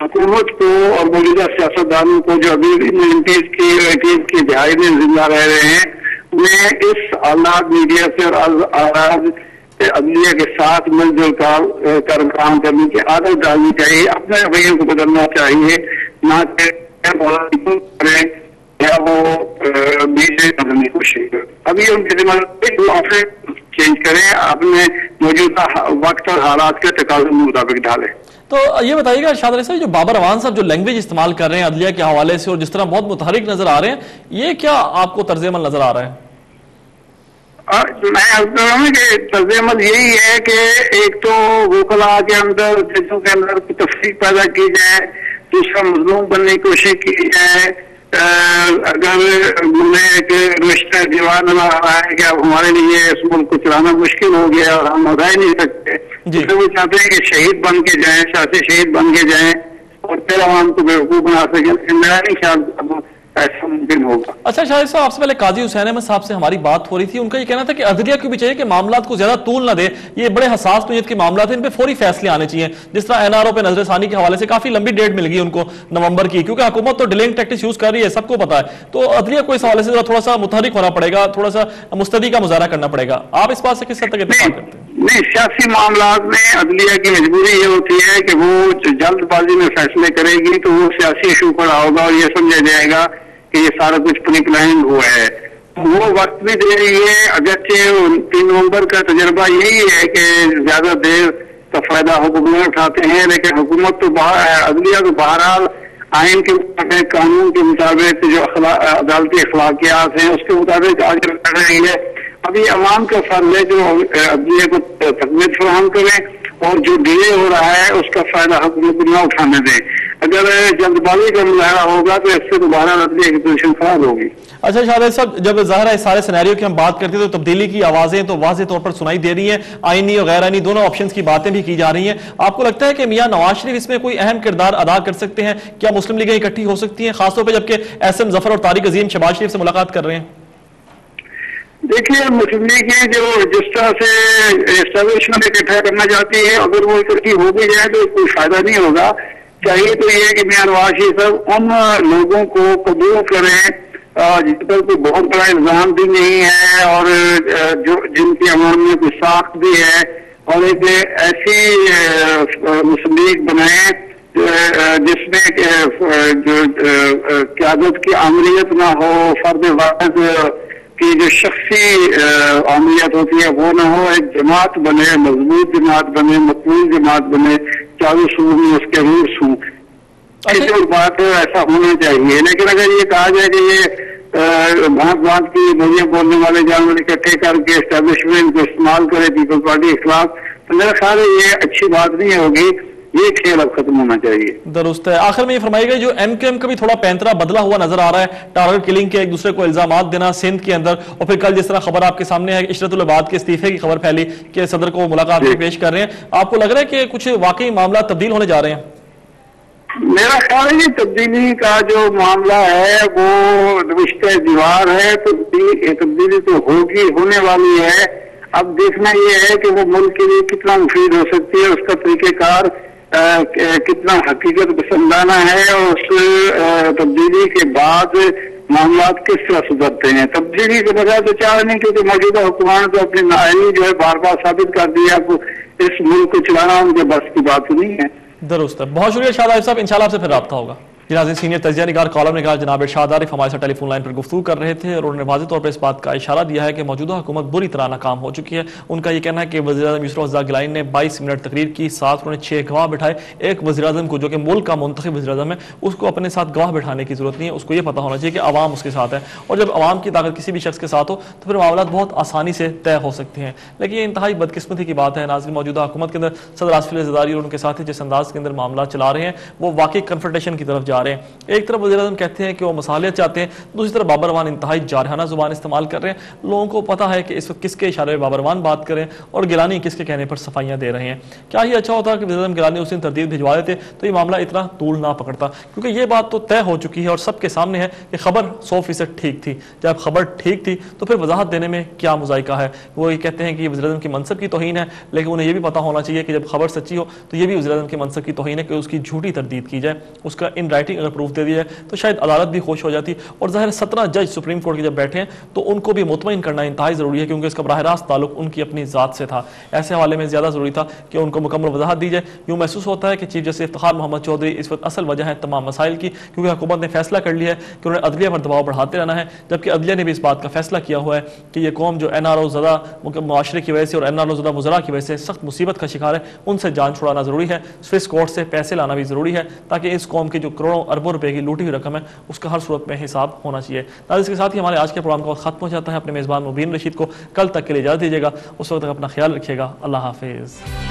حکومت کو اور موجودہ سیاستدانوں کو جو ابھی 90s کی دہائی میں زندہ رہ رہے ہیں انہیں اس آزاد میڈیا سے اور آزاد عدلیہ کے ساتھ مل جل کر کام کرنے کی عادت ڈالنی چاہیے، اپنے رویوں کو بدلنا چاہیے، نہ کہ کریں یا وہ میڈیا بدلنے کی کوشش کریں۔ ابھی ان کے ذمہ چینج کریں، اپنے موجودہ وقت اور حالات کے تقاضوں کے مطابق ڈالیں۔ تو یہ بتائیے گا ارشاد علی صاحب، جو بابر اعوان صاحب جو لینگویج استعمال کر رہے ہیں عدلیہ کے حوالے سے اور جس طرح بہت متحرک نظر آ رہے ہیں، یہ کیا آپ کو طرز عمل نظر آ رہا ہے؟ میں کہہ رہا ہوں کہ طرز عمل یہی ہے کہ ایک تو وکلاء کے اندر ججوں کے اندر تفریق پیدا کی جائے، دوسرا مظلوم بننے کی کوشش کی جائے۔ اگر انہیں ایک رشتہ دیوار نظر آ رہا ہے کہ اب ہمارے لیے اس ملک کو چلانا مشکل ہو گیا اور ہم رہ نہیں سکتے، تو وہ چاہتے ہیں کہ شہید بن کے جائیں، سیاسی شہید بن کے جائیں اور پھر عوام کو بیوقوف بنا سکیں، لیکن میرا نہیں خیال ایسا ممکن ہوگا۔ اچھا شاہد صاحب، آپ سے پہلے قاضی حسین احمد صاحب سے ہماری بات ہو رہی تھی، ان کا یہ کہنا تھا کہ عدلیہ کو بھی چاہیے کہ معاملات کو زیادہ طول نہ دے، یہ بڑے حساس نوعیت کے معاملات ہیں، ان پہ فوری فیصلے آنے چاہیے، جس طرح NRO پہ نظر ثانی کے حوالے سے کافی لمبی ڈیٹ مل گئی ان کو نومبر کی، کیونکہ حکومت تو ڈیلنگ ٹیکٹکس یوز کر رہی ہے، سب کو پتا ہے، تو عدلیہ کو اس حوالے سے تھوڑا سا متحرک ہونا پڑے گا، تھوڑا سا مستدی کا مظاہرہ کرنا پڑے گا۔ آپ اس بات سے کس حد تک اتفاق کرتے ہیں؟ نہیں، سیاسی معاملات میں عدلیہ کی مجبوری یہ ہوتی ہے کہ وہ جلد بازی میں فیصلے کرے گی تو وہ سیاسی ایشو کھڑا ہوگا اور یہ سمجھا جائے گا کہ یہ سارا کچھ پری پلاننگ ہوا ہے، وہ وقت بھی دے رہی ہے۔ اگرچہ 3 نومبر کا تجربہ یہی ہے کہ زیادہ دیر کا فائدہ حکومت اٹھاتے ہیں، لیکن حکومت تو عدلیہ تو بہرحال آئین کے مطابق، قانون کے مطابق، جو عدالتی اخلاقیات ہیں اس کے مطابق آگے بڑھ رہی ہے۔ ابھی عوام کا فرض ہے جو عدلیہ کو تقویت فراہم کریں اور جو ڈیلے ہو رہا ہے اس کا فائدہ حکومت کو نہ اٹھانے دیں۔ اگر جلد بازی کا مظاہرہ ہوگا تو اس سے دوبارہ عدلیہ کی پوزیشن خراب ہوگی۔ اچھا شاہد صاحب، جب ظاہر ہے اس سارے سینیریو کی ہم بات کرتے ہیں تو تبدیلی کی آوازیں تو واضح طور پر سنائی دے رہی ہیں، آئینی اور غیر آئینی دونوں آپشنز کی باتیں بھی کی جا رہی ہیں۔ آپ کو لگتا ہے کہ میاں نواز شریف اس میں کوئی اہم کردار ادا کر سکتے ہیں؟ کیا مسلم لیگیں اکٹھی ہو سکتی ہیں، خاص طور پہ جبکہ SM ظفر اور طارق عظیم شہباز شریف سے ملاقات کر رہے ہیں؟ دیکھیے، مسلم لیگ جو جس طرح سے اسٹیبلشمنٹ اکٹھا کرنا چاہتی ہے، اگر وہ اکٹھی ہو بھی جائے تو کوئی فائدہ نہیں ہوگا۔ چاہیے تو یہ کہ میاں نواز شریف صاحب ان لوگوں کو قبول کریں جس پر کوئی بہت بڑا الزام بھی نہیں ہے اور جن کی عوام میں کوئی ساخت بھی ہے، اور ایک ایسی مسلم لیگ بنائیں جس میں قیادت کی عملیت نہ ہو، فرد واحد کی جو شخصی عملیت ہوتی ہے وہ نہ ہو، ایک جماعت بنے، مضبوط جماعت بنے، مقبول جماعت بنے، چاروں صوبوں میں اس کے رولس ہوں، ایسی بات ایسا ہونا چاہیے۔ لیکن اگر یہ کہا جائے کہ یہ بھانت بھانت کی بولیاں بولنے والے جانور اکٹھے کر کے اسٹیبلشمنٹ کو استعمال کرے پیپلز پارٹی کے خلاف، تو میرا خیال ہے یہ اچھی بات نہیں ہوگی، یہ کھیل اب ختم ہونا چاہیے۔ درست ہے۔ آخر میں یہ فرمائیے گا، جو MQM کا بھی تھوڑا پینترا بدلا ہوا نظر آ رہا ہے، ٹارگٹ کلنگ کے ایک دوسرے کو الزامات دینا سندھ کے اندر، اور پھر کل جس طرح خبر آپ کے سامنے ہے عشرت العباد کے استعفے کی خبر پھیلی کہ صدر کو ملاقات میں پیش کر رہے ہیں، آپ کو لگ رہا ہے کہ کچھ واقعی معاملات تبدیل ہونے جا رہے ہیں؟ میرا خیال ہے یہ تبدیلی کا جو معاملہ ہے وہ رشتہ دیوار ہے، تبدیلی تو ہوگی، ہونے والی ہے۔ اب دیکھنا یہ ہے کہ وہ ملک کے لیے کتنا مفید ہو سکتی ہے، اس کا طریقہ کار کتنا حقیقت پسندانہ ہے، اور اس تبدیلی کے بعد معاملات کس طرح سدھرتے ہیں۔ تبدیلی کے بغیر تو چاہ نہیں، کیونکہ موجودہ حکومت تو اپنی نااہلی جو ہے بار بار ثابت کر دیا کہ اس ملک کو چلانا ان کے بس کی بات نہیں ہے۔ درست ہے، بہت شکریہ شاد عارف صاحب، انشاءاللہ آپ سے پھر رابطہ ہوگا۔ ناظرین، سینئر تجزیہ نگار کالم نگار جناب ارشاد عارف ہمارے ساتھ ٹیلی فون لائن پر گفتگو کر رہے تھے، اور انہوں نے واضح طور پر اس بات کا اشارہ دیا ہے کہ موجودہ حکومت بری طرح ناکام ہو چکی ہے۔ ان کا یہ کہنا ہے کہ وزیر اعظم یوسف رضا گیلانی نے 22 منٹ تقریر کی، ساتھ انہوں نے 6 گواہ بٹھائے۔ ایک وزیر اعظم کو جو کہ ملک کا منتخب وزیر اعظم ہے، اس کو اپنے ساتھ گواہ بٹھانے کی ضرورت نہیں ہے، اس کو یہ پتہ ہونا چاہیے کہ عوام اس کے ساتھ ہے، اور جب عوام کی طاقت کسی بھی شخص کے ساتھ ہو تو پھر معاملات بہت آسانی سے طے ہو سکتے ہیں۔ لیکن یہ انتہائی بدقسمتی کی بات ہے ناظرین، موجودہ حکومت کے اندر صدر آصف علی زرداری اور ان کے ساتھی جس انداز کے اندر معاملات چلا رہے ہیں وہ واقعی کنفرنٹیشن کی طرف جا جا رہے ہیں۔ ایک طرف وزیر اعظم کہتے ہیں کہ وہ مصالحت چاہتے ہیں، دوسری طرف بابروان انتہائی جارحانہ زبان استعمال کر رہے ہیں۔ لوگوں کو پتہ ہے کہ اس وقت کس کے اشارے پہ بابروان بات کریں اور گیلانی کس کے کہنے پر صفائیاں دے رہے ہیں۔ کیا ہی اچھا ہوتا کہ وزیر اعظم گیلانی اس دن تردید بھجوا دیتے تو یہ معاملہ اتنا طول نہ پکڑتا، کیونکہ یہ بات تو طے ہو چکی ہے اور سب کے سامنے ہے کہ خبر 100% ٹھیک تھی۔ جب خبر ٹھیک تھی تو پھر وضاحت دینے میں کیا مذائقہ ہے؟ وہ یہ کہتے ہیں کہ یہ وزیر اعظم کی منصب کی توہین ہے، لیکن انہیں یہ بھی پتہ ہونا چاہیے کہ جب خبر سچی ہو تو یہ بھی وزیر اعظم کے منصب کی توہین ہے کہ اس کی جھوٹی تردید کی جائے، اس کا ان رائٹنگ اگر پروف دے دیا جائے تو شاید عدالت بھی خوش ہو جاتی۔ اور ظاہر 17 جج سپریم کورٹ کے جب بیٹھے ہیں تو ان کو بھی مطمئن کرنا انتہائی ضروری ہے، کیونکہ اس کا براہ راست تعلق ان کی اپنی ذات سے تھا۔ ایسے حوالے میں زیادہ ضروری تھا کہ ان کو مکمل وضاحت دی جائے۔ یوں محسوس ہوتا ہے کہ چیف جسٹس افتخار محمد چودھری اس وقت اصل وجہ ہے تمام مسائل کی، کیونکہ حکومت نے فیصلہ کر لیا ہے کہ انہوں نے عدلیہ پر دباؤ بڑھاتے رہنا ہے، جبکہ عدلیہ نے بھی اس بات کا فیصلہ کیا ہوا ہے کہ یہ قوم جو این آر او زدہ معاشرے کی وجہ سے اور این آر او زدہ وزراء کی وجہ سے سخت مصیبت کا شکار ہے، ان سے جان چھڑانا ضروری ہے۔ سوئس کورٹ سے پیسے لانا بھی ضروری ہے تاکہ اس قوم کی جو کروڑوں اربوں روپے کی لوٹی ہوئی رقم ہے اس کا ہر صورت میں حساب ہونا چاہیے۔ ناظرین، اس کے ساتھ ہی ہمارے آج کے پروگرام کا وقت ختم ہو جاتا ہے۔ اپنے میزبان مبین رشید کو کل تک کے لیے اجازت دیجیے گا، اس وقت تک اپنا خیال رکھیے گا۔ اللہ حافظ۔